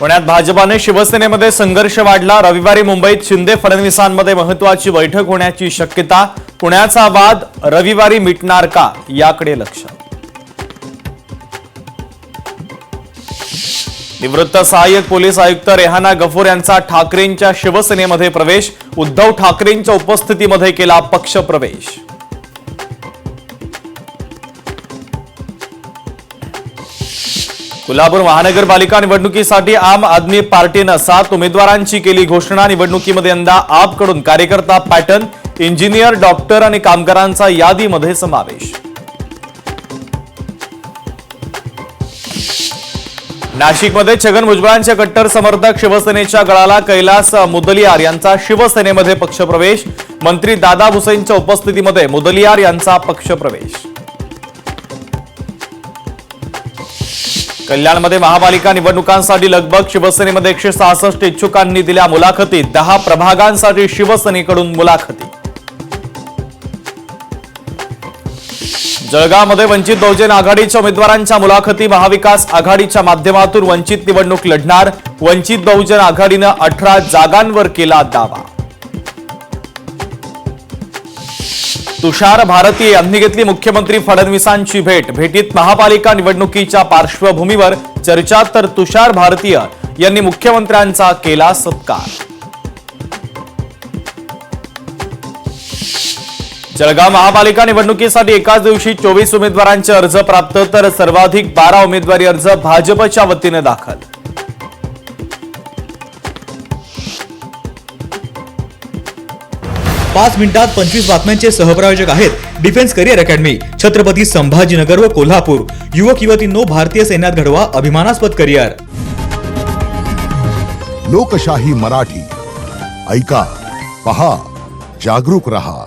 पुण्यात भाजपाने शिवसेनेमध्ये संघर्ष वाढला। रविवारी मुंबईत शिंदे फडणवीसांमध्ये महत्त्वाची बैठक होण्याची शक्यता। पुण्याचा वाद रविवारी मिटणार का याकडे लक्ष। निवृत्त सहाय्यक पोलीस आयुक्त रेहाना गफूर यांचा ठाकरेंच्या शिवसेनेमध्ये प्रवेश। उद्धव ठाकरेंच्या उपस्थितीमध्ये केला पक्ष प्रवेश। कोल्हापूर महानगरपालिका निवडणुकीसाठी आम आदमी पार्टीने 7 उमेदवारांची केली घोषणा। निवडणुकीमध्ये यंदा आपकडून कार्यकर्ता पॅटर्न, इंजिनियर, डॉक्टर आणि कामगारांचा यादीमध्ये समावेश। नाशिकमध्ये छगन भुजबळांचे कट्टर समर्थक शिवसेनेच्या गळाला कैलास मुदलियार यांचा शिवसेनेमध्ये पक्षप्रवेश। मंत्री दादा भुसेंच्या उपस्थितीमध्ये मुदलियार यांचा पक्षप्रवेश। कल्याणमध्ये महापालिका निवडणुकांसाठी लगबग। शिवसेनेमध्ये 166 इच्छुकांनी दिल्या मुलाखती। 10 प्रभागांसाठी शिवसेनेकडून मुलाखती। जळगावमध्ये वंचित बहुजन आघाडीच्या उमेदवारांच्या मुलाखती। महाविकास आघाडीच्या माध्यमातून वंचित निवडणूक लढणार। वंचित बहुजन आघाडीनं 18 जागांवर केला दावा। तुषार भारती यांनी घेतली मुख्यमंत्री फडणवीसांची भेट। भेटीत महापालिका निवडणुकीच्या पार्श्वभूमीवर चर्चा, तर तुषार भारतीय यांनी मुख्यमंत्र्यांचा केला सत्कार। जळगाव महापालिका निवडणुकीसाठी एकाच दिवशी 24 उमेदवारांचे अर्ज प्राप्त, तर सर्वाधिक 12 उमेदवारी अर्ज भाजपच्या वतीने दाखल। 5 मिनिटात 25 बातम्यांचे सहप्रायोजक आहेत defence career academy, Chhatrapati Sambhajinagar व कोल्हापूर। युवक युवतींनो, भारतीय सैन्यात घडवा अभिमानास्पद करिअर। लोकशाही मराठी ऐका, पहा, जागरूक रहा।